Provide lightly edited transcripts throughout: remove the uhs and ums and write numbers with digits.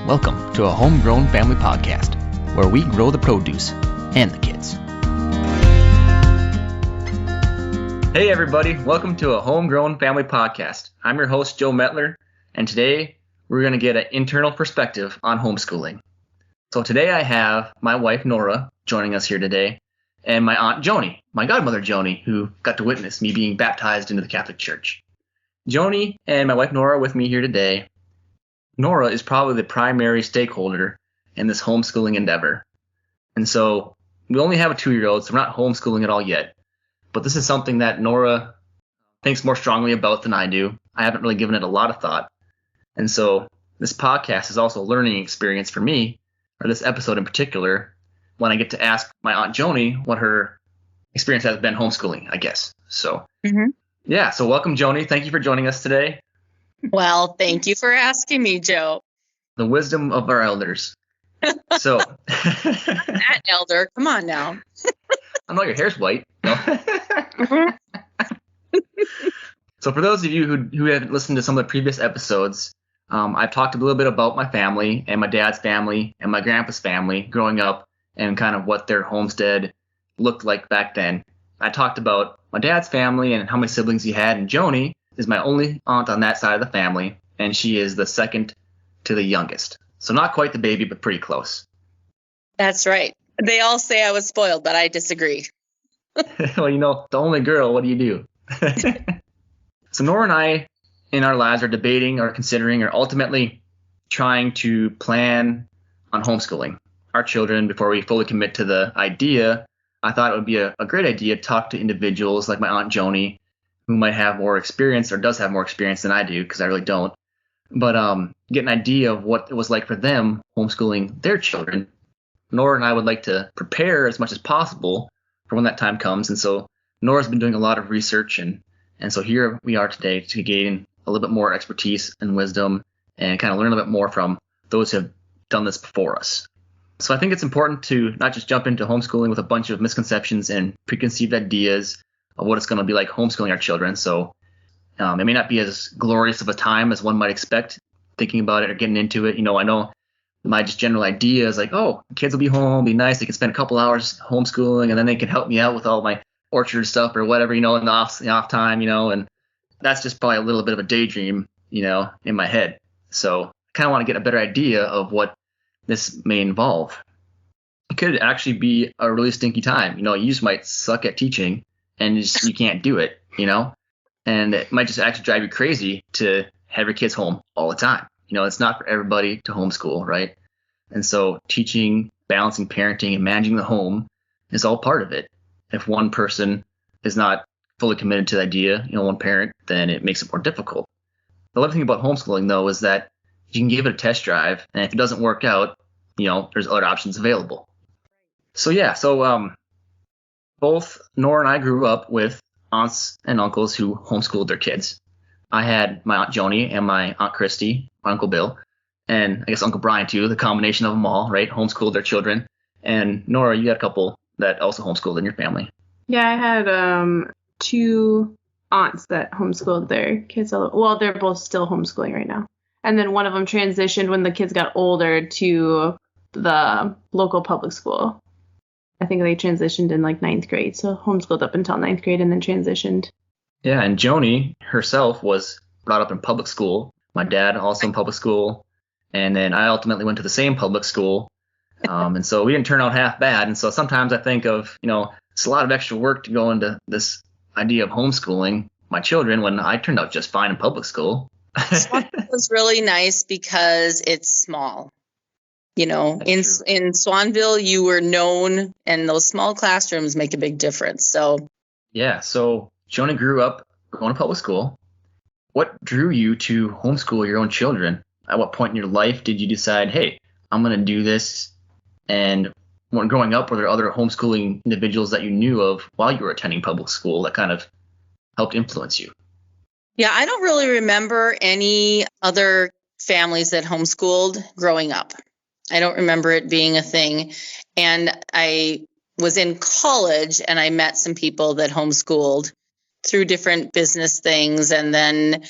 Welcome to a Homegrown Family Podcast, where we grow the produce and the kids. Hey everybody, welcome to a Homegrown Family Podcast. I'm your host, Joe Metler, and today we're going to get an internal perspective on homeschooling. So today I have my wife, Nora, joining us here today, and my Aunt Joni, my godmother Joni, who got to witness me being baptized into the Catholic Church. Joni and my wife Nora are with me here today. Nora is probably the primary stakeholder in this homeschooling endeavor. And so we only have a 2-year-old, so we're not homeschooling at all yet. But this is something that Nora thinks more strongly about than I do. I haven't really given it a lot of thought. And so this podcast is also a learning experience for me, or this episode in particular, when I get to ask my Aunt Joni what her experience has been homeschooling, I guess. So, Yeah, so welcome, Joni. Thank you for joining us today. Well, thank you for asking me, Joe. The wisdom of our elders. So, That elder, come on now. I know your hair's white. No? So for those of you who haven't listened to some of the previous episodes, I've talked a little bit about my family and my dad's family and my grandpa's family growing up and kind of what their homestead looked like back then. I talked about my dad's family and how many siblings he had, and Joni is my only aunt on that side of the family, and she is the second to the youngest. So not quite the baby, but pretty close. That's right. They all say I was spoiled, but I disagree. Well, the only girl, what do you do? So Nora and I, in our lives, are debating or considering or ultimately trying to plan on homeschooling our children before we fully commit to the idea. I thought it would be a great idea to talk to individuals like my Aunt Joni, who might have more experience or does have more experience than I do, because I really don't. But get an idea of what it was like for them homeschooling their children. Nora and I would like to prepare as much as possible for when that time comes. And so Nora's been doing a lot of research, and so here we are today to gain a little bit more expertise and wisdom and kind of learn a little bit more from those who have done this before us. So I think it's important to not just jump into homeschooling with a bunch of misconceptions and preconceived ideas of what it's going to be like homeschooling our children. So it may not be as glorious of a time as one might expect thinking about it or getting into it. I know my just general idea is like, oh, kids will be home, be nice. They can spend a couple hours homeschooling, and then they can help me out with all my orchard stuff or whatever, in the off time, and that's just probably a little bit of a daydream, in my head. So I kind of want to get a better idea of what this may involve. It could actually be a really stinky time. You just might suck at teaching and you can't do it, and it might just actually drive you crazy to have your kids home all the time. It's not for everybody to homeschool, right? And so teaching, balancing parenting, and managing the home is all part of it. If one person is not fully committed to the idea, one parent, then it makes it more difficult. The other thing about homeschooling, though, is that you can give it a test drive, and if it doesn't work out, there's other options available. So both Nora and I grew up with aunts and uncles who homeschooled their kids. I had my Aunt Joni and my Aunt Christy, my Uncle Bill, and I guess Uncle Brian too, the combination of them all, right, homeschooled their children. And Nora, you had a couple that also homeschooled in your family. Yeah, I had 2 aunts that homeschooled their kids. Well, they're both still homeschooling right now. And then one of them transitioned when the kids got older to the local public school. I think they transitioned in like 9th grade. So homeschooled up until 9th grade and then transitioned. Yeah, and Joni herself was brought up in public school. My dad also in public school. And then I ultimately went to the same public school. And so we didn't turn out half bad. And so sometimes I think of, it's a lot of extra work to go into this idea of homeschooling my children when I turned out just fine in public school. Swanville was really nice because it's small. In Swanville, you were known, and those small classrooms make a big difference. So Joni grew up going to public school. What drew you to homeschool your own children? At what point in your life did you decide, hey, I'm going to do this? And when growing up, were there other homeschooling individuals that you knew of while you were attending public school that kind of helped influence you? Yeah, I don't really remember any other families that homeschooled growing up. I don't remember it being a thing. And I was in college and I met some people that homeschooled through different business things. And then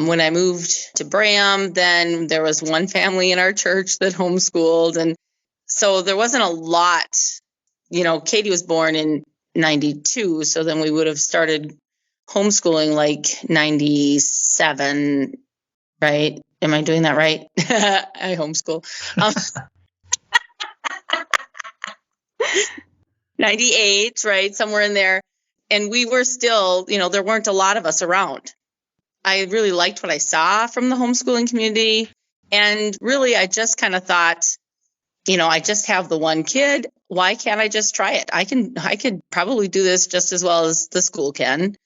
When I moved to Bram, then there was one family in our church that homeschooled. And so there wasn't a lot. Katie was born in 92. So then we would have started homeschooling like 97, right? Am I doing that right? I homeschool. 98, right? Somewhere in there. And we were still, there weren't a lot of us around. I really liked what I saw from the homeschooling community. And really, I just kind of thought, I just have the one kid. Why can't I just try it? I could probably do this just as well as the school can.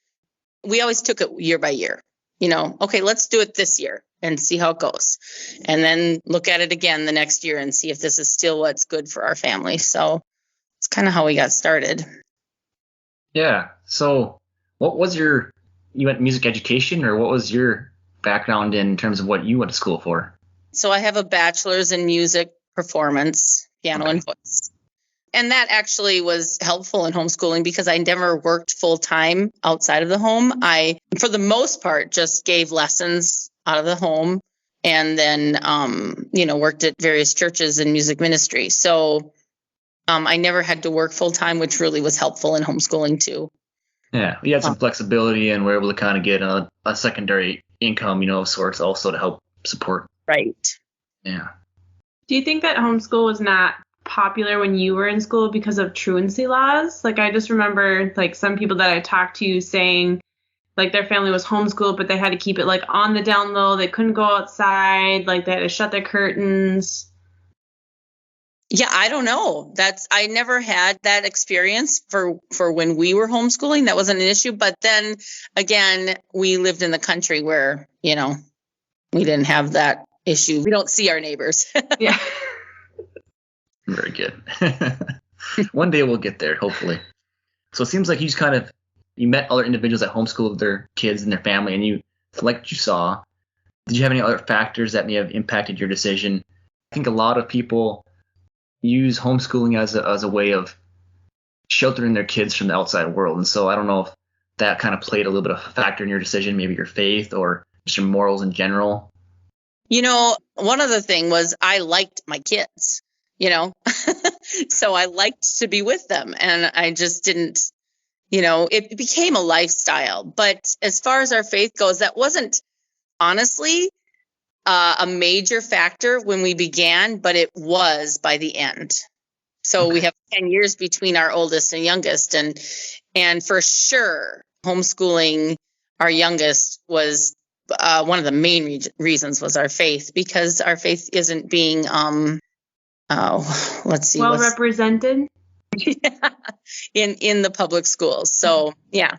We always took it year by year. Okay, let's do it this year and see how it goes. And then look at it again the next year and see if this is still what's good for our family. So it's kind of how we got started. Yeah. So what was you went music education, or what was your background in terms of what you went to school for? So I have a bachelor's in music performance, piano and voice. And that actually was helpful in homeschooling because I never worked full time outside of the home. I, for the most part, just gave lessons out of the home and then, worked at various churches in music ministry. So I never had to work full time, which really was helpful in homeschooling too. Yeah, you had some flexibility and were able to kind of get a secondary income, of sorts also to help support. Right. Yeah. Do you think that homeschool was not popular when you were in school because of truancy laws? Like, I just remember like some people that I talked to saying like their family was homeschooled, but they had to keep it like on the down low. They couldn't go outside. Like they had to shut their curtains. Yeah, I don't know. I never had that experience for when we were homeschooling. That wasn't an issue. But then again, we lived in the country where, we didn't have that issue. We don't see our neighbors. Yeah. Very good. One day we'll get there, hopefully. So it seems like you met other individuals that homeschooled their kids and their family, and you liked what you saw. Did you have any other factors that may have impacted your decision? I think a lot of people use homeschooling as a way of sheltering their kids from the outside world. And so I don't know if that kind of played a little bit of a factor in your decision, maybe your faith or just your morals in general. One other thing was I liked my kids, so I liked to be with them. And I just didn't, it became a lifestyle. But as far as our faith goes, that wasn't honestly a major factor when we began, but it was by the end. So we have 10 years between our oldest and youngest. And for sure, homeschooling our youngest was one of the main reasons was our faith, because our faith isn't being, well represented in the public schools. So, yeah.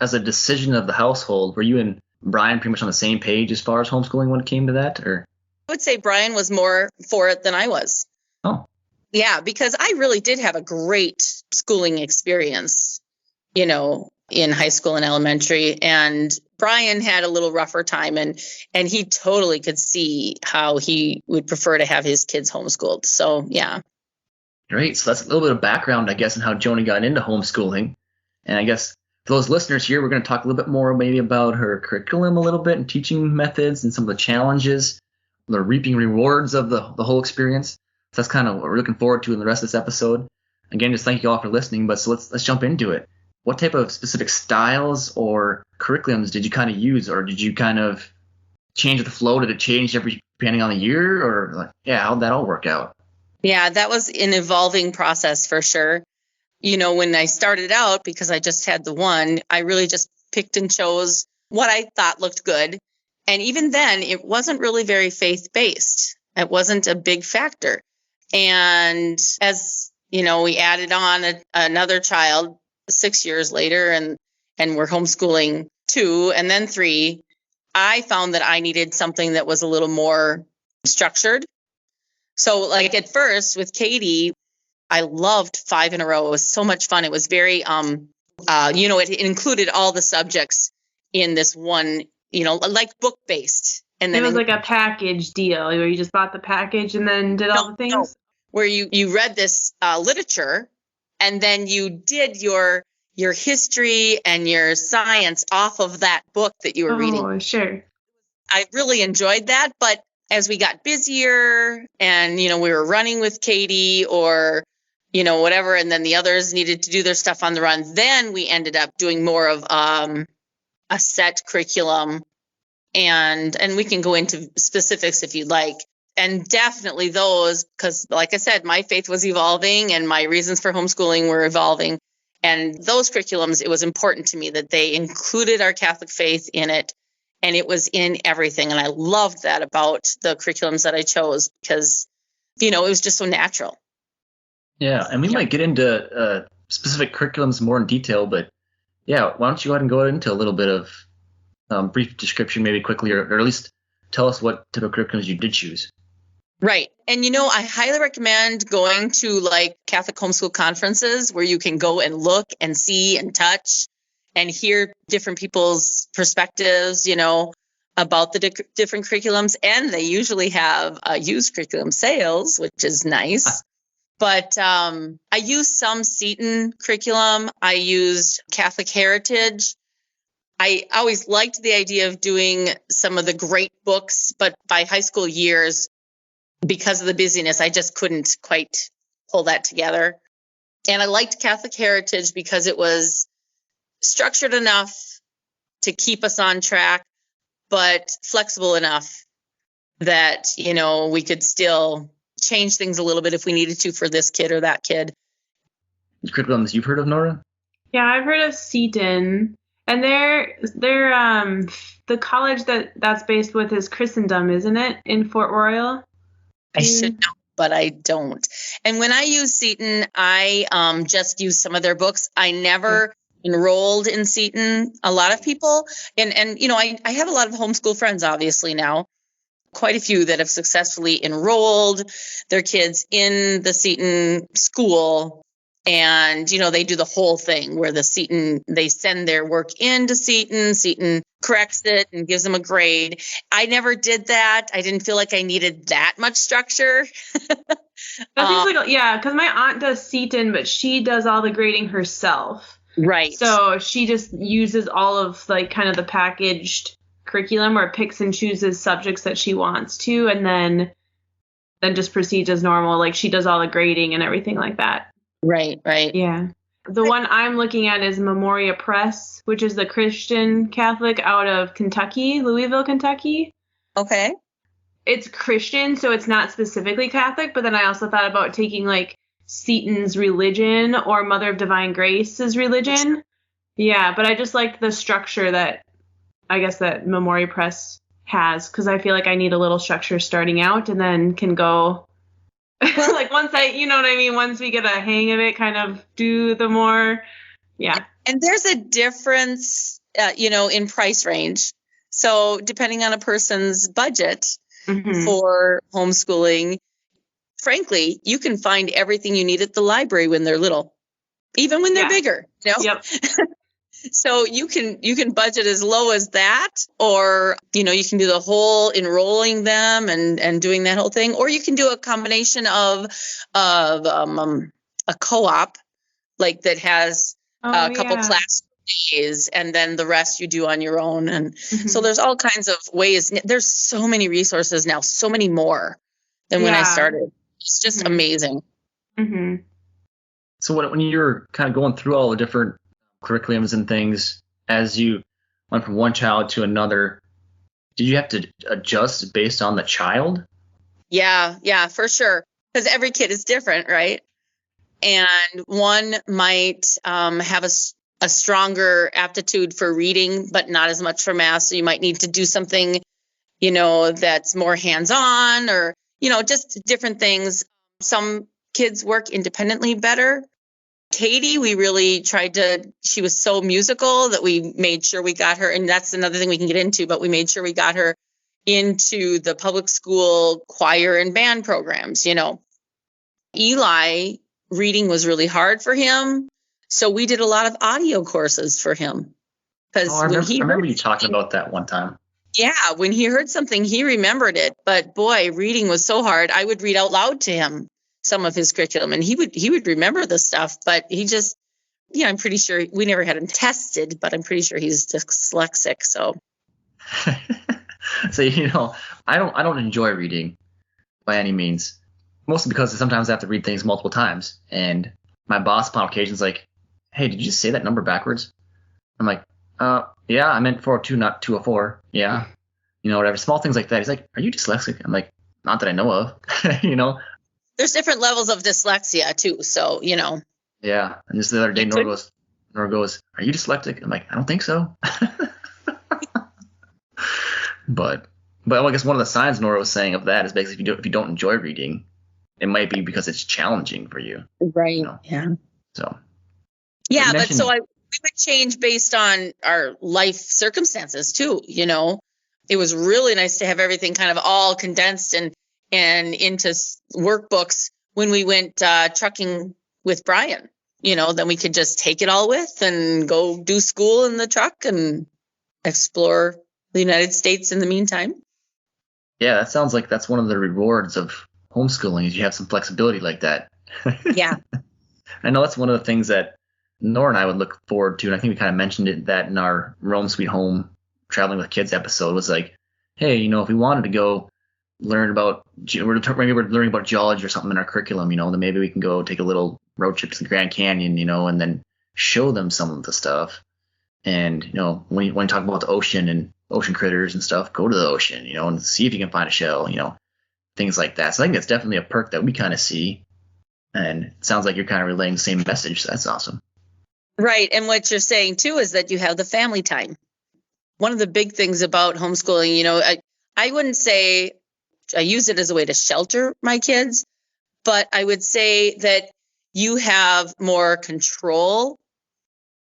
As a decision of the household, were you and Brian pretty much on the same page as far as homeschooling when it came to that? Or I would say Brian was more for it than I was. Oh. Yeah, because I really did have a great schooling experience, in high school and elementary. And Brian had a little rougher time, and he totally could see how he would prefer to have his kids homeschooled. So, yeah. Great. So that's a little bit of background, I guess, on how Joni got into homeschooling. And I guess for those listeners here, we're going to talk a little bit more maybe about her curriculum a little bit and teaching methods and some of the challenges, the reaping rewards of the whole experience. So that's kind of what we're looking forward to in the rest of this episode. Again, just thank you all for listening. But so let's jump into it. What type of specific styles or curriculums did you kind of use, or did you kind of change the flow? Did it change depending on the year, or how'd that all work out? Yeah, that was an evolving process for sure. When I started out, because I just had the one, I really just picked and chose what I thought looked good. And even then, it wasn't really very faith-based. It wasn't a big factor. And as, we added on another child 6 years later, and we're homeschooling 2 and then 3, I found that I needed something that was a little more structured. So at first with Katie, I loved 5 in a row. It was so much fun. It was very, it included all the subjects in this one, like book based. And then it was like a package deal where you just bought the package and then did all the things. Where you read this literature, and then you did your your history and your science off of that book that you were reading. Oh, sure. I really enjoyed that. But as we got busier and, we were running with Katie or, whatever, and then the others needed to do their stuff on the run, then we ended up doing more of a set curriculum. And we can go into specifics if you'd like. And definitely those, because like I said, my faith was evolving and my reasons for homeschooling were evolving. And those curriculums, it was important to me that they included our Catholic faith in it. And it was in everything. And I loved that about the curriculums that I chose because, it was just so natural. Yeah. And we might get into specific curriculums more in detail. But yeah, why don't you go ahead and go into a little bit of brief description, maybe quickly, or at least tell us what type of curriculums you did choose. Right. And, I highly recommend going to like Catholic homeschool conferences where you can go and look and see and touch and hear different people's perspectives, about the different curriculums. And they usually have used curriculum sales, which is nice. But I used some Seton curriculum. I used Catholic Heritage. I always liked the idea of doing some of the great books, but by high school years, because of the busyness, I just couldn't quite pull that together. And I liked Catholic Heritage because it was structured enough to keep us on track, but flexible enough that, we could still change things a little bit if we needed to for this kid or that kid. The curriculums you've heard of, Nora? Yeah, I've heard of Seton. And they're the college that's based with is Christendom, isn't it, in Fort Royal? I should know, but I don't. And when I use Seton, I just use some of their books. I never enrolled in Seton. A lot of people, and I have a lot of homeschool friends, obviously now, quite a few that have successfully enrolled their kids in the Seton school. And, they do the whole thing where they send their work into Seton corrects it and gives them a grade. I never did that. I didn't feel like I needed that much structure. Because my aunt does Seton, but she does all the grading herself. Right. So she just uses all of kind of the packaged curriculum or picks and chooses subjects that she wants to, and then just proceeds as normal. Like she does all the grading and everything like that. Right. Yeah. The one I'm looking at is Memoria Press, which is the Christian Catholic out of Kentucky, Louisville, Kentucky. Okay. It's Christian, so it's not specifically Catholic, but then I also thought about taking Seton's religion or Mother of Divine Grace's religion. Yeah, but I just liked the structure that I guess that Memoria Press has, because I feel like I need a little structure starting out and then can go once we get a hang of it, kind of do the more, yeah. And there's a difference, in price range. So depending on a person's budget for homeschooling, frankly, you can find everything you need at the library when they're little, even when they're bigger. Yep. So you can budget as low as that, or, you can do the whole enrolling them and doing that whole thing, or you can do a combination of a co-op, that has a couple class days and then the rest you do on your own. And so there's all kinds of ways. There's so many resources now, so many more than when I started. It's just amazing. Mm-hmm. So when you're kind of going through all the different curriculums and things, as you went from one child to another, did you have to adjust based on the child? Yeah, for sure. Because every kid is different, right? And one might have a stronger aptitude for reading, but not as much for math. So you might need to do something, that's more hands-on or, just different things. Some kids work independently better. Katie, we really she was so musical that we made sure we got her, and that's another thing we can get into, but we made sure we got her into the public school choir and band programs, Eli, reading was really hard for him. So we did a lot of audio courses for him. I remember you talking about that one time. Yeah, when he heard something, he remembered it. But boy, reading was so hard. I would read out loud to him some of his curriculum, and he would remember the stuff, but he just Yeah, I'm pretty sure we never had him tested, but I'm pretty sure he's dyslexic. So, So, I don't enjoy reading by any means, mostly because sometimes I have to read things multiple times. And my boss upon occasion is like, "Hey, did you just say that number backwards?" I'm like, yeah, I meant 402, not 204. Yeah. Whatever. Small things like that. He's like, "Are you dyslexic?" I'm like, "Not that I know of." there's different levels of dyslexia too. So, Yeah. And just the other day, Nora goes, "Are you dyslexic?" I'm like, "I don't think so." But I guess one of the signs Nora was saying of that is basically if you don't enjoy reading, it might be because it's challenging for you. Right. Yeah. So. Yeah, we would change based on our life circumstances too. It was really nice to have everything kind of all condensed and into workbooks when we went trucking with Brian. Then we could just take it all with and go do school in the truck and explore the United States in the meantime. Yeah, that sounds like that's one of the rewards of homeschooling is you have some flexibility like that. Yeah. I know that's one of the things that Nora and I would look forward to, and I think we kind of mentioned that in our Rome Sweet Home Traveling with Kids episode, was like, hey, if we wanted to go learn about, maybe we're learning about geology or something in our curriculum, then maybe we can go take a little road trip to the Grand Canyon, and then show them some of the stuff. And, when you talk about the ocean and ocean critters and stuff, go to the ocean, and see if you can find a shell, things like that. So I think that's definitely a perk that we kind of see. And it sounds like you're kind of relaying the same message. So that's awesome. Right. And what you're saying, too, is that you have the family time. One of the big things about homeschooling, I wouldn't say I use it as a way to shelter my kids, but I would say that you have more control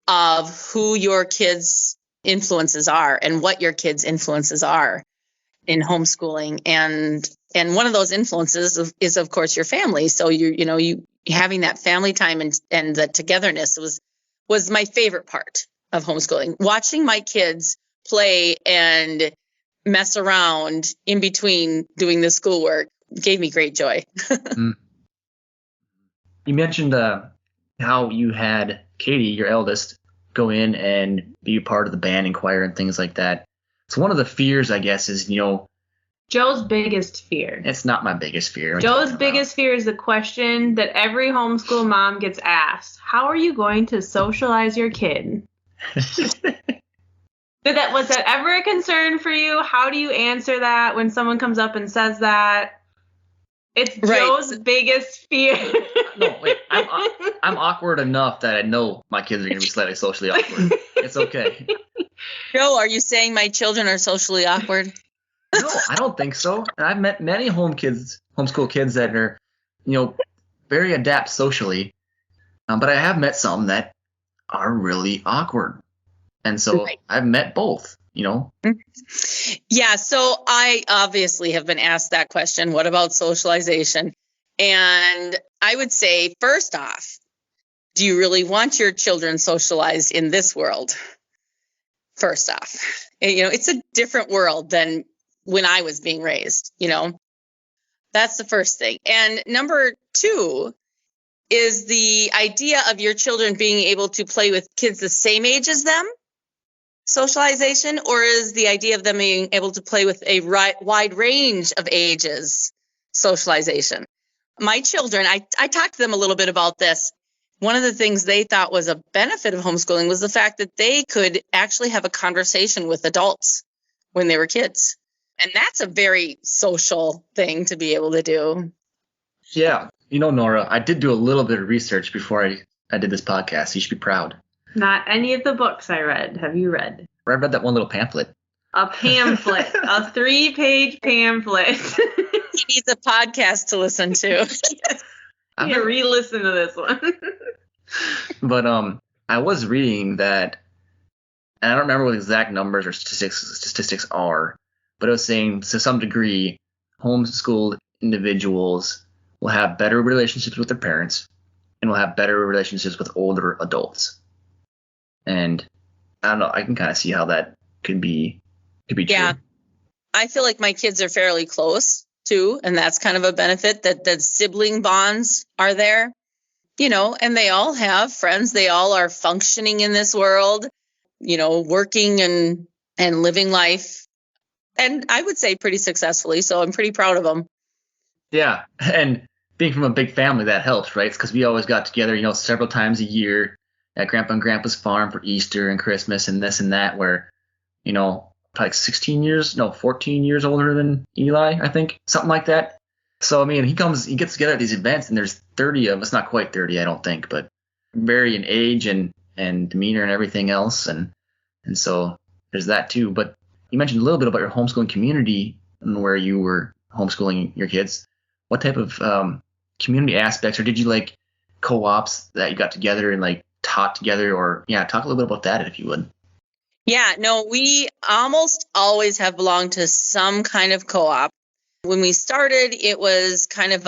of who your kids' influences are and what your kids' influences are in homeschooling. And one of those influences is of course, your family. So you having that family time and the togetherness was my favorite part of homeschooling. Watching my kids play and mess around in between doing the schoolwork gave me great joy. You mentioned how you had Katie, your eldest, go in and be part of the band and choir and things like that. So one of the fears, I guess, is, Joe's biggest fear. It's not my biggest fear. Joe's biggest fear is the question that every homeschool mom gets asked. How are you going to socialize your kid? Was that ever a concern for you? How do you answer that when someone comes up and says that? It's right. Joe's biggest fear. No, wait. I'm awkward enough that I know my kids are going to be slightly socially awkward. It's okay. Joe, are you saying my children are socially awkward? No, I don't think so. And I've met many homeschool kids that are, very adept socially. But I have met some that are really awkward. And so right. I've met both, Yeah, so I obviously have been asked that question. What about socialization? And I would say, first off, do you really want your children socialized in this world? First off, it's a different world than when I was being raised, That's the first thing. And number two is the idea of your children being able to play with kids the same age as them. Socialization, or is the idea of them being able to play with a wide range of ages socialization? My children, I talked to them a little bit about this. One of the things they thought was a benefit of homeschooling was the fact that they could actually have a conversation with adults when they were kids. And that's a very social thing to be able to do. Yeah. Nora, I did do a little bit of research before I did this podcast. You should be proud. Not any of the books I read. Have you read? I read that one little pamphlet. A pamphlet. A 3-page pamphlet. He needs a podcast to listen to. You need to re-listen to this one. But I was reading that, and I don't remember what the exact numbers or statistics are, but it was saying to some degree, homeschooled individuals will have better relationships with their parents and will have better relationships with older adults. And I don't know, I can kind of see how that could be true. Yeah. I feel like my kids are fairly close too, and that's kind of a benefit that the sibling bonds are there. and they all have friends. They all are functioning in this world, working and living life. And I would say pretty successfully. So I'm pretty proud of them. Yeah. And being from a big family, that helps, right? Because we always got together, several times a year at Grandpa and Grandpa's farm for Easter and Christmas and this and that, where, probably 14 years older than Eli, I think, something like that. So, I mean, he gets together at these events, and there's 30 of us, not quite 30, I don't think, but vary in age and demeanor and everything else. And so there's that too. But you mentioned a little bit about your homeschooling community and where you were homeschooling your kids. What type of community aspects, or did you like co-ops that you got together and like taught together, or talk a little bit about that if you would. Yeah, no, we almost always have belonged to some kind of co-op. When we started, it was kind of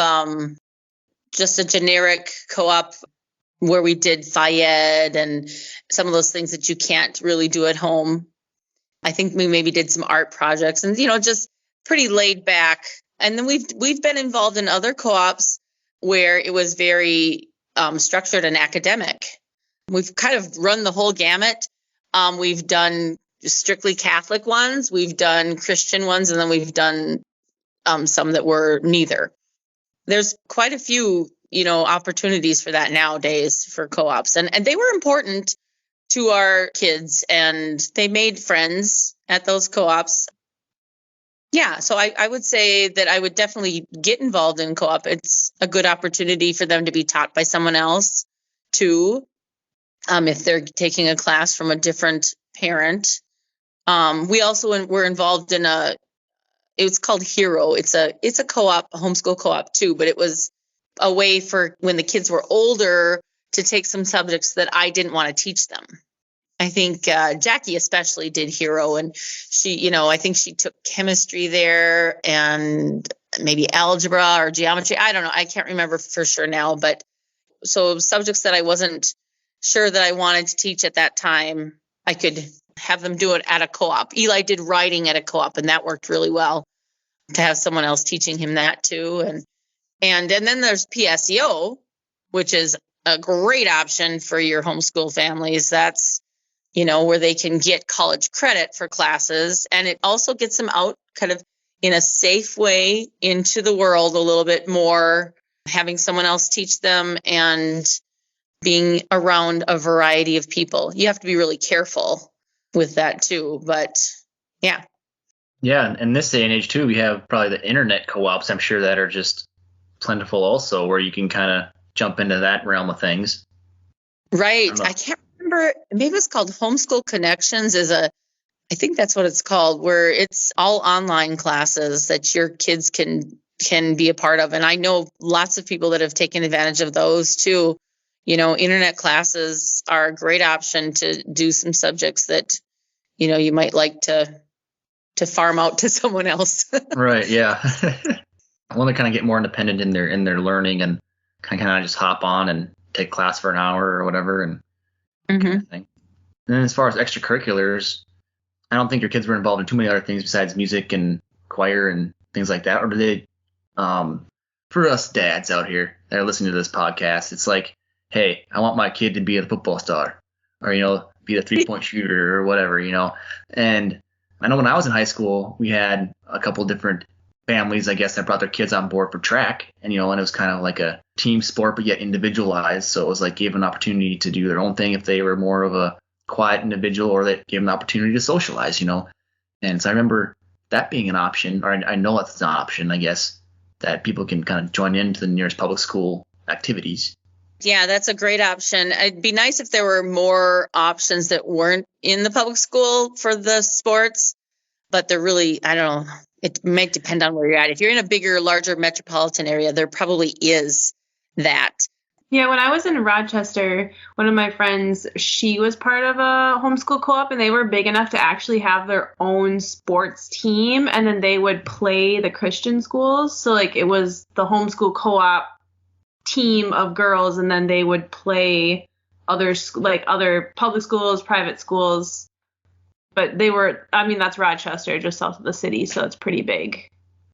just a generic co-op where we did FIED and some of those things that you can't really do at home. I think we maybe did some art projects and, just pretty laid back. And then we've been involved in other co-ops where it was very structured and academic. We've kind of run the whole gamut. We've done strictly Catholic ones, we've done Christian ones, and then we've done some that were neither. There's quite a few, opportunities for that nowadays for co-ops. And they were important to our kids, and they made friends at those co-ops. Yeah, so I would say that I would definitely get involved in co-op. It's a good opportunity for them to be taught by someone else, too, if they're taking a class from a different parent. We also were involved in it was called Hero. It's a co-op, a homeschool co-op, too, but it was a way for when the kids were older to take some subjects that I didn't want to teach them. I think Jackie especially did Hero, and she, I think she took chemistry there and maybe algebra or geometry. I don't know. I can't remember for sure now, but so subjects that I wasn't sure that I wanted to teach at that time, I could have them do it at a co-op. Eli did writing at a co-op, and that worked really well to have someone else teaching him that too. And then there's PSEO, which is a great option for your homeschool families. That's where they can get college credit for classes. And it also gets them out kind of in a safe way into the world a little bit more, having someone else teach them and being around a variety of people. You have to be really careful with that too. But yeah. Yeah. In this day and age too, we have probably the internet co-ops, I'm sure, that are just plentiful also, where you can kind of jump into that realm of things. Right. I can't remember. Maybe it's called Homeschool Connections. I think that's what it's called, where it's all online classes that your kids can be a part of. And I know lots of people that have taken advantage of those too. Internet classes are a great option to do some subjects that, you might like to farm out to someone else. Right. Yeah. I want to kind of get more independent in their learning and kind of just hop on and take class for an hour or whatever and kind of thing. And then as far as extracurriculars, I don't think your kids were involved in too many other things besides music and choir and things like that. Or do they, for us dads out here that are listening to this podcast, it's like, hey, I want my kid to be a football star or, be a 3-point shooter or whatever, And I know when I was in high school, we had a couple different families, I guess, that brought their kids on board for track. And, and it was kind of like a team sport, but yet individualized. So it was like gave them an opportunity to do their own thing if they were more of a quiet individual, or that gave them the opportunity to socialize, And so I remember that being an option, or I know it's an option, I guess, that people can kind of join into the nearest public school activities. Yeah, that's a great option. It'd be nice if there were more options that weren't in the public school for the sports, but they're really, I don't know, it might depend on where you're at. If you're in a bigger, larger metropolitan area, there probably is that. Yeah, when I was in Rochester, one of my friends, she was part of a homeschool co-op, and they were big enough to actually have their own sports team, and then they would play the Christian schools. So like it was the homeschool co-op team of girls, and then they would play other public schools, private schools. But that's Rochester, just south of the city, so it's pretty big.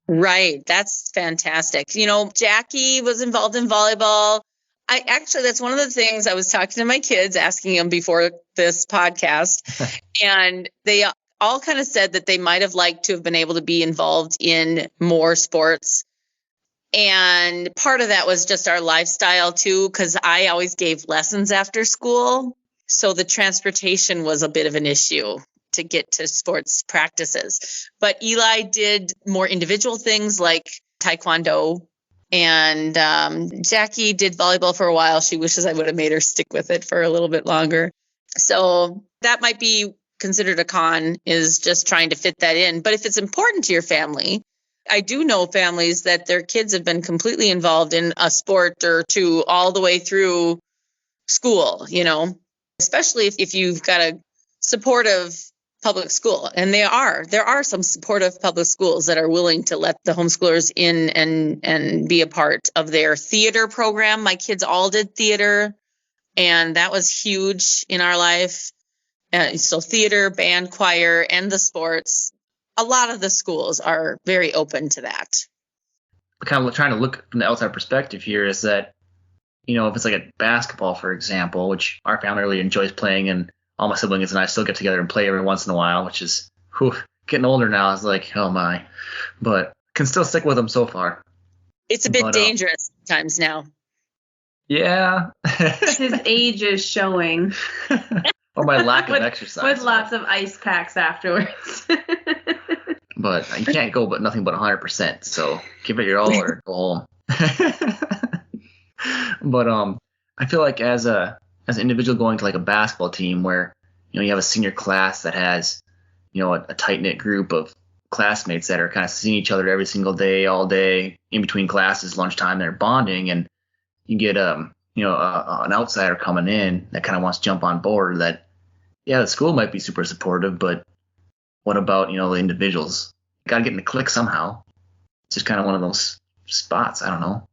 Right. That's fantastic. Jackie was involved in volleyball. That's one of the things I was talking to my kids, asking them before this podcast. And they all kind of said that they might have liked to have been able to be involved in more sports. And part of that was just our lifestyle too, because I always gave lessons after school. So the transportation was a bit of an issue to get to sports practices. But Eli did more individual things like taekwondo. And Jackie did volleyball for a while. She wishes I would have made her stick with it for a little bit longer. So that might be considered a con, is just trying to fit that in. But if it's important to your family, I do know families that their kids have been completely involved in a sport or two all the way through school, especially if you've got a supportive public school. And there are some supportive public schools that are willing to let the homeschoolers in and be a part of their theater program. My kids all did theater, and that was huge in our life. So theater, band, choir, and the sports. A lot of the schools are very open to that. Kind of trying to look from the outside perspective here is that, if it's like a basketball, for example, which our family really enjoys playing, and all my siblings and I still get together and play every once in a while, which is getting older now. It's like, oh my, but can still stick with them so far. It's a bit dangerous sometimes now. Yeah. His age is showing. Or my lack of exercise. With lots of ice packs afterwards. But you can't go but nothing but 100%. So give it your all or go home. But I feel like as an individual going to like a basketball team where you have a senior class that has a tight knit group of classmates that are kind of seeing each other every single day, all day, in between classes, lunchtime, they're bonding, and you get an outsider coming in that kind of wants to jump on board. That the school might be super supportive, but what about the individuals? Got to get in the clique somehow. It's just kind of one of those spots. I don't know.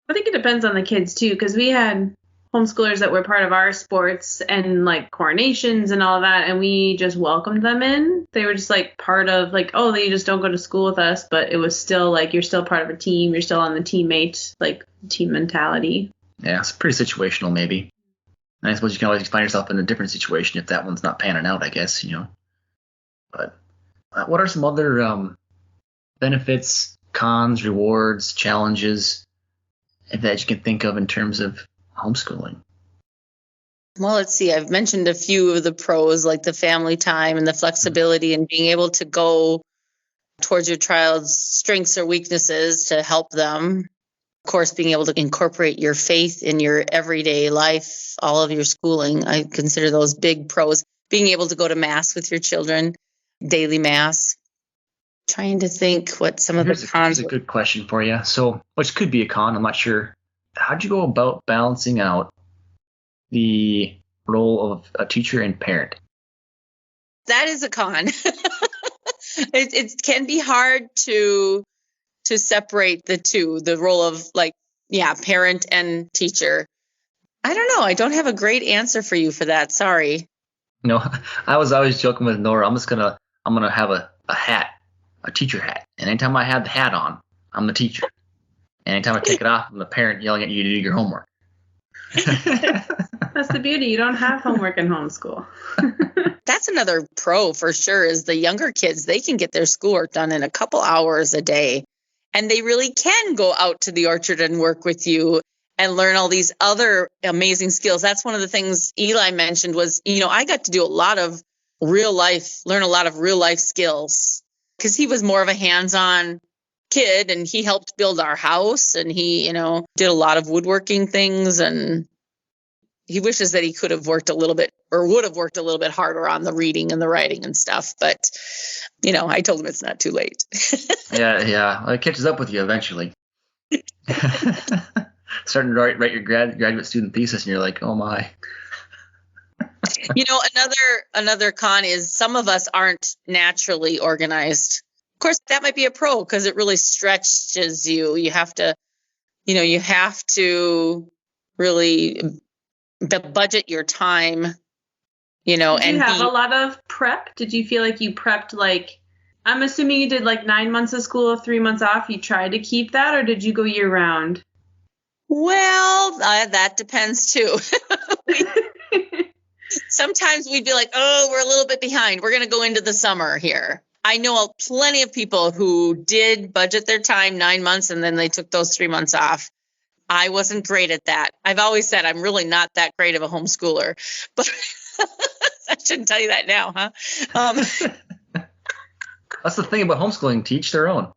I think it depends on the kids too, because we had homeschoolers that were part of our sports and like coronations and all that, and we just welcomed them in. They were just like part of like, oh, they just don't go to school with us, but it was still like you're still part of a team, you're still on the teammate, like team mentality. Yeah, it's pretty situational maybe. And I suppose you can always find yourself in a different situation if that one's not panning out, I guess, But what are some other benefits, cons, rewards, challenges that you can think of in terms of homeschooling? Well, let's see. I've mentioned a few of the pros, like the family time and the flexibility and being able to go towards your child's strengths or weaknesses to help them. Of course, being able to incorporate your faith in your everyday life, all of your schooling. I consider those big pros. Being able to go to mass with your children, daily mass. Trying to think what some of the cons. Here's a good question for you. So, which could be a con, I'm not sure. How'd you go about balancing out the role of a teacher and parent? That is a con. It can be hard to separate the two, the role of parent and teacher. I don't know. I don't have a great answer for you for that. Sorry. No, I was always joking with Nora. I'm gonna have a hat, a teacher hat, and anytime I have the hat on, I'm the teacher. And anytime I take it off, I'm the parent yelling at you to do your homework. That's the beauty. You don't have homework in homeschool. That's another pro for sure, is the younger kids, they can get their schoolwork done in a couple hours a day. And they really can go out to the orchard and work with you and learn all these other amazing skills. That's one of the things Eli mentioned was, I got to do learn a lot of real life skills, because he was more of a hands-on kid and he helped build our house and he, did a lot of woodworking things, and he wishes that he could have worked a little bit or would have worked a little bit harder on the reading and the writing and stuff. But, I told him it's not too late. Yeah. Well, it catches up with you eventually. Starting to write your graduate student thesis and you're like, oh my. Another con is some of us aren't naturally organized. Of course, that might be a pro because it really stretches you. You have to really budget your time, Did you have a lot of prep? Did you feel like you prepped I'm assuming you did 9 months of school, 3 months off. You tried to keep that, or did you go year round? Well, that depends too. Sometimes we'd be like, oh, we're a little bit behind. We're going to go into the summer here. I know plenty of people who did budget their time 9 months and then they took those 3 months off. I wasn't great at that. I've always said I'm really not that great of a homeschooler, but I shouldn't tell you that now, huh? That's the thing about homeschooling, teach their own.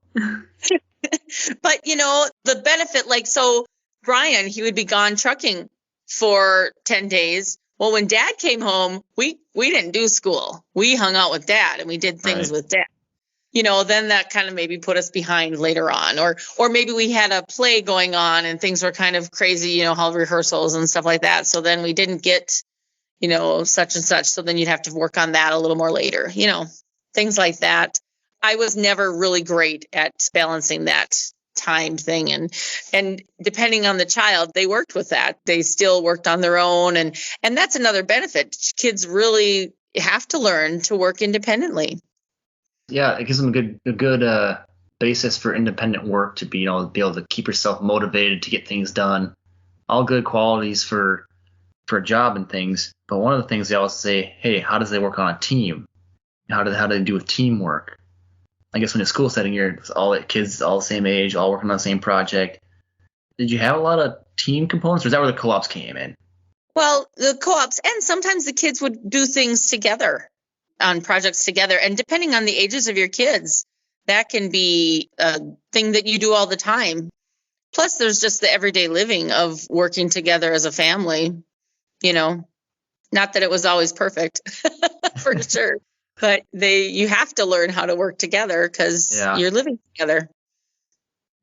But, the benefit, so Brian, he would be gone trucking for 10 days. Well, when Dad came home, we didn't do school. We hung out with Dad and we did things with Dad. Then that kind of maybe put us behind later on. Or maybe we had a play going on and things were kind of crazy, hall rehearsals and stuff like that. So then we didn't get, such and such. So then you'd have to work on that a little more later, things like that. I was never really great at balancing that time thing. And depending on the child, they worked with that. They still worked on their own. And that's another benefit. Kids really have to learn to work independently. Yeah, it gives them a good basis for independent work to be able to keep yourself motivated to get things done. All good qualities for a job and things. But one of the things they always say, hey, how does they work on a team? How do they do with teamwork? I guess when in a school setting, you're all the kids all the same age, all working on the same project. Did you have a lot of team components, or is that where the co-ops came in? Well, the co-ops, and sometimes the kids would do things together on projects together. And depending on the ages of your kids, that can be a thing that you do all the time. Plus, there's just the everyday living of working together as a family, Not that it was always perfect, for sure. But you have to learn how to work together because you're living together.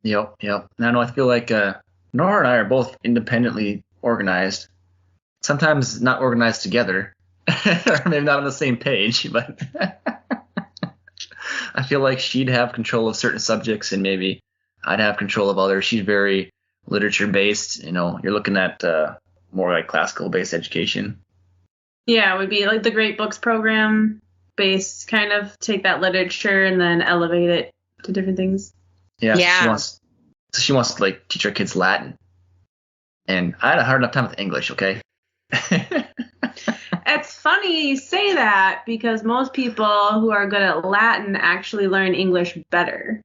Yep. Now, I feel like Nora and I are both independently organized. Sometimes not organized together, or maybe not on the same page. But I feel like she'd have control of certain subjects, and maybe I'd have control of others. She's very literature based. You're looking at more like classical based education. Yeah, it would be like the Great Books program. Base, kind of take that literature and then elevate it to different things. Yeah. She wants to teach our kids Latin, and I had a hard enough time with English. Okay. It's funny you say that because most people who are good at Latin actually learn English better.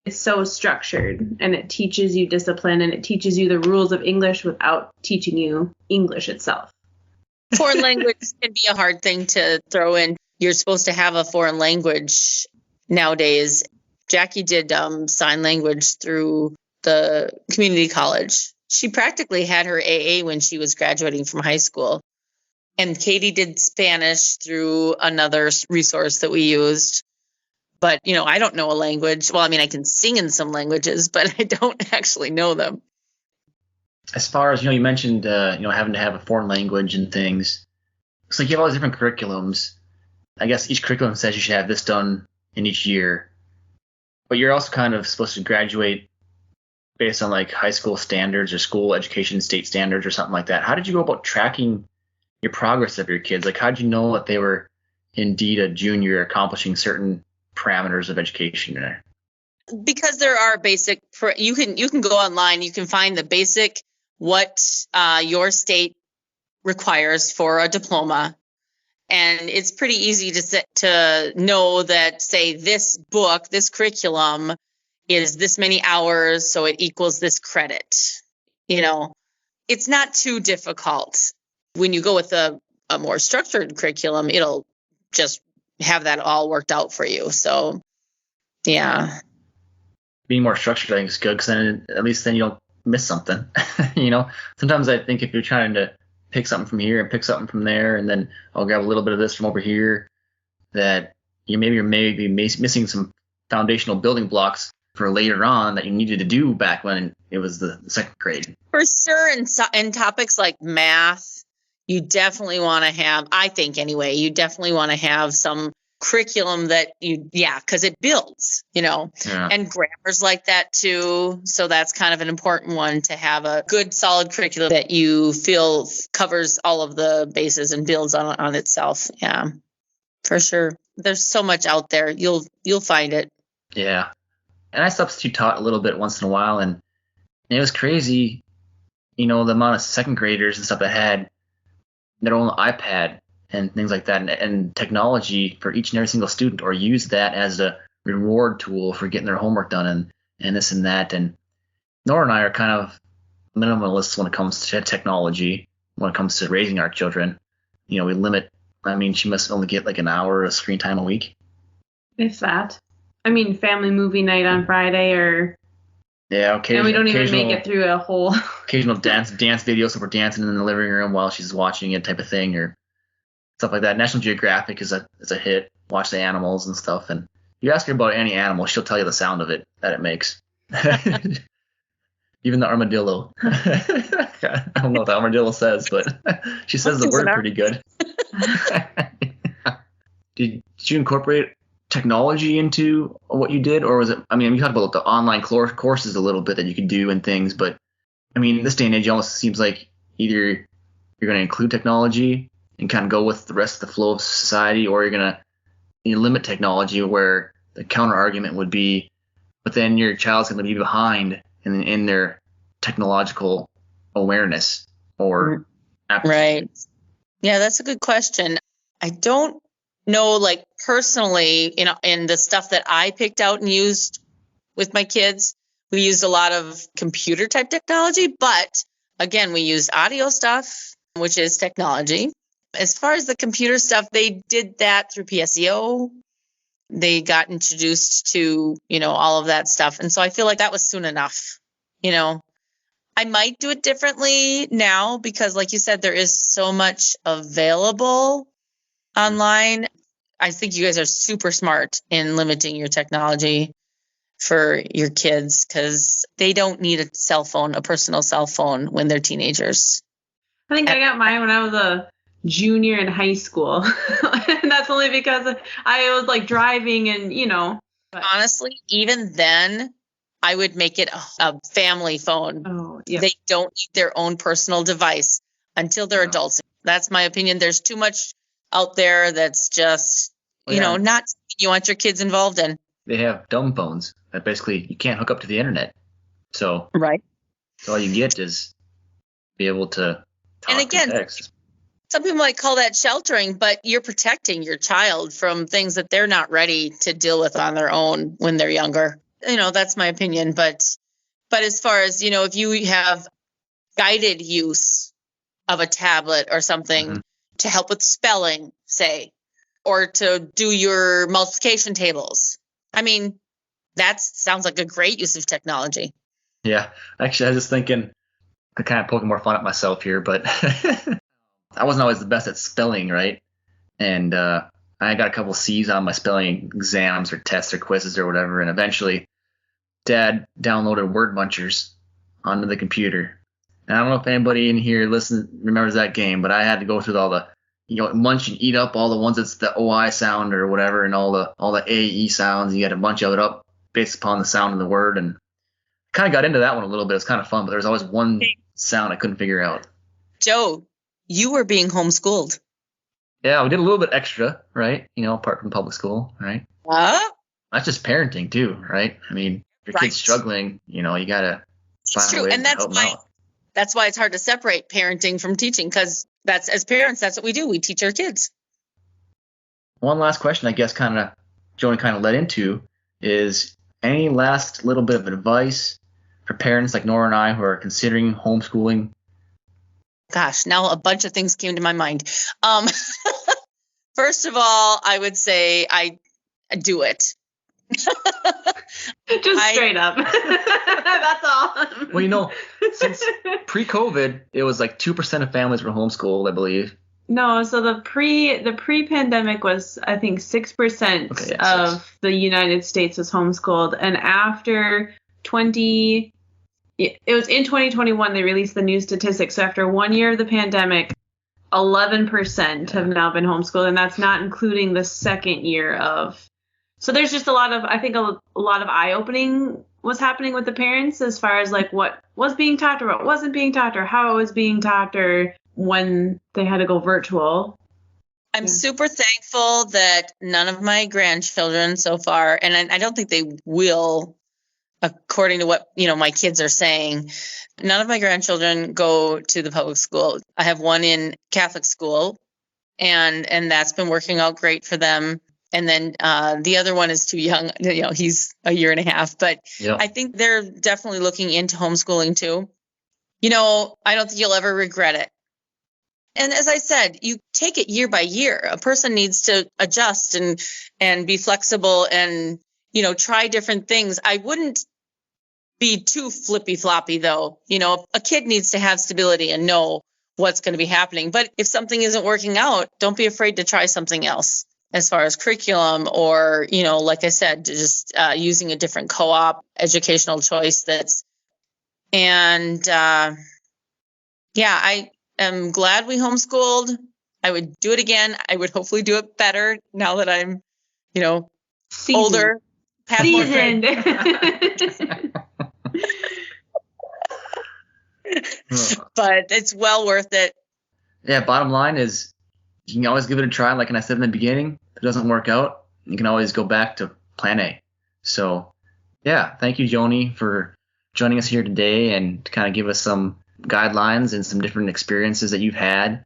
It's so structured and it teaches you discipline and it teaches you the rules of English without teaching you English itself. Foreign language can be a hard thing to throw in. You're supposed to have a foreign language nowadays. Jackie did sign language through the community college. She practically had her AA when she was graduating from high school. And Katie did Spanish through another resource that we used. But, I don't know a language. Well, I can sing in some languages, but I don't actually know them. As far as, you mentioned, having to have a foreign language and things. It's like you have all these different curriculums. I guess each curriculum says you should have this done in each year, but you're also kind of supposed to graduate based on high school standards or school education state standards or something like that. How did you go about tracking your progress of your kids? How did you know that they were indeed a junior accomplishing certain parameters of education there? Because there are basic, you can go online, you can find the basic, what your state requires for a diploma. And it's pretty easy to know that, say, this book, this curriculum is this many hours, so it equals this credit. It's not too difficult. When you go with a more structured curriculum, it'll just have that all worked out for you. So, yeah. Being more structured, I think, is good because then at least you don't miss something. Sometimes I think if you're trying to pick something from here and pick something from there, and then I'll grab a little bit of this from over here, that you're maybe missing some foundational building blocks for later on that you needed to do back when it was the second grade. For sure, in topics like math, you definitely want to have, I think anyway, you definitely want to have some curriculum that because it builds, and grammar's like that too. So that's kind of an important one, to have a good solid curriculum that you feel covers all of the bases and builds on itself. Yeah, for sure. There's so much out there. You'll find it. Yeah. And I substitute taught a little bit once in a while, and it was crazy the amount of second graders and stuff that had their own iPad and things like that, and technology for each and every single student, or use that as a reward tool for getting their homework done and this and that. And Nora and I are kind of minimalists when it comes to technology, when it comes to raising our children. We limit, she must only get like an hour of screen time a week. If that. Family movie night on Friday, or yeah, and we don't even make it through a whole occasional dance videos, so we're dancing in the living room while she's watching it, type of thing, or stuff like that. National Geographic is a hit. Watch the animals and stuff, and you ask her about any animal, she'll tell you the sound of it that it makes. Even the armadillo. I don't know what the armadillo says, but she says the word pretty good. Did you incorporate technology into what you did, or was it? You talked about the online courses a little bit that you could do and things, but this day and age, it almost seems like either you're going to include technology and kind of go with the rest of the flow of society, or you're going to limit technology, where the counter argument would be, but then your child's going to be behind in their technological awareness or aptitude. Right. Yeah, that's a good question. I don't know, like personally, in the stuff that I picked out and used with my kids, we used a lot of computer type technology, but again, we used audio stuff, which is technology. As far as the computer stuff, they did that through PSEO. They got introduced to, all of that stuff. And so I feel like that was soon enough. I might do it differently now because, like you said, there is so much available online. I think you guys are super smart in limiting your technology for your kids, because they don't need a personal cell phone when they're teenagers. I think I got mine when I was a junior in high school. And that's only because I was like driving and, But honestly, even then, I would make it a family phone. Oh, yeah. They don't need their own personal device until they're adults. That's my opinion. There's too much out there that's just, not something you want your kids involved in. They have dumb phones that basically you can't hook up to the internet. So right. So all you get is be able to talk and again, and text. Some people might call that sheltering, but you're protecting your child from things that they're not ready to deal with on their own when they're younger. That's my opinion. But as far as, if you have guided use of a tablet or something to help with spelling, say, or to do your multiplication tables, that sounds like a great use of technology. Yeah. Actually, I was just thinking, I'm kind of poking more fun at myself here, but I wasn't always the best at spelling, right? And I got a couple C's on my spelling exams or tests or quizzes or whatever. And eventually, Dad downloaded Word Munchers onto the computer. And I don't know if anybody in here remembers that game, but I had to go through all the, munch and eat up all the ones that's the OI sound or whatever, and all the AE sounds. You had to munch it up based upon the sound of the word. And kind of got into that one a little bit. It was kind of fun, but there was always one sound I couldn't figure out. Joe, you were being homeschooled. Yeah, we did a little bit extra, right? Apart from public school, right? That's just parenting too, right? If your kid's struggling, you gotta find a way to help them out. That's why it's hard to separate parenting from teaching, because as parents, that's what we do. We teach our kids. One last question, I guess, Joni kind of led into, is any last little bit of advice for parents like Nora and I who are considering homeschooling? Gosh, now a bunch of things came to my mind. First of all, I would say I do it. Just straight up. That's all. Well, since pre-COVID, it was like 2% of families were homeschooled, I believe. No, so the pre-pandemic was, I think, 6% of the United States was homeschooled, and after it was in 2021 they released the new statistics. So after 1 year of the pandemic, 11% have now been homeschooled, and that's not including the second year of. So there's just a lot of eye-opening was happening with the parents as far as like what was being taught or what wasn't being taught or how it was being taught or when they had to go virtual. I'm super thankful that none of my grandchildren so far, and I don't think they will, according to what my kids are saying, None of my grandchildren go to the public school. I have one in Catholic school, and that's been working out great for them. And then the other one is too young. He's a year and a half. But Yep. I think they're definitely looking into homeschooling too. I don't think you'll ever regret it. And as I said, you take it year by year. A person needs to adjust and be flexible and, try different things. I wouldn't be too flippy floppy though. A kid needs to have stability and know what's going to be happening. But if something isn't working out, don't be afraid to try something else as far as curriculum or, like I said, just using a different co-op educational choice I am glad we homeschooled. I would do it again. I would hopefully do it better now that I'm, older. Seasoned. But it's well worth it. Yeah, bottom line is you can always give it a try. Like I said in the beginning, if it doesn't work out, you can always go back to plan A. So, yeah, thank you, Joni, for joining us here today and to kind of give us some guidelines and some different experiences that you've had,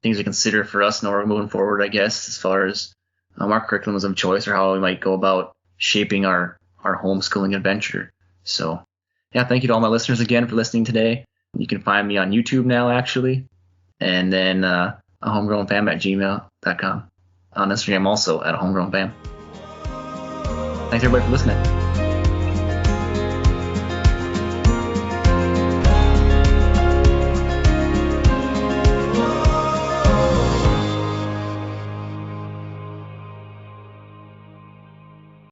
things to consider for us now moving forward, I guess, as far as our curriculums of choice or how we might go about shaping our homeschooling adventure. So, yeah, thank you to all my listeners again for listening today. You can find me on YouTube now, actually, and then homegrownfam@gmail.com. On Instagram also at homegrownfam. Thanks everybody for listening.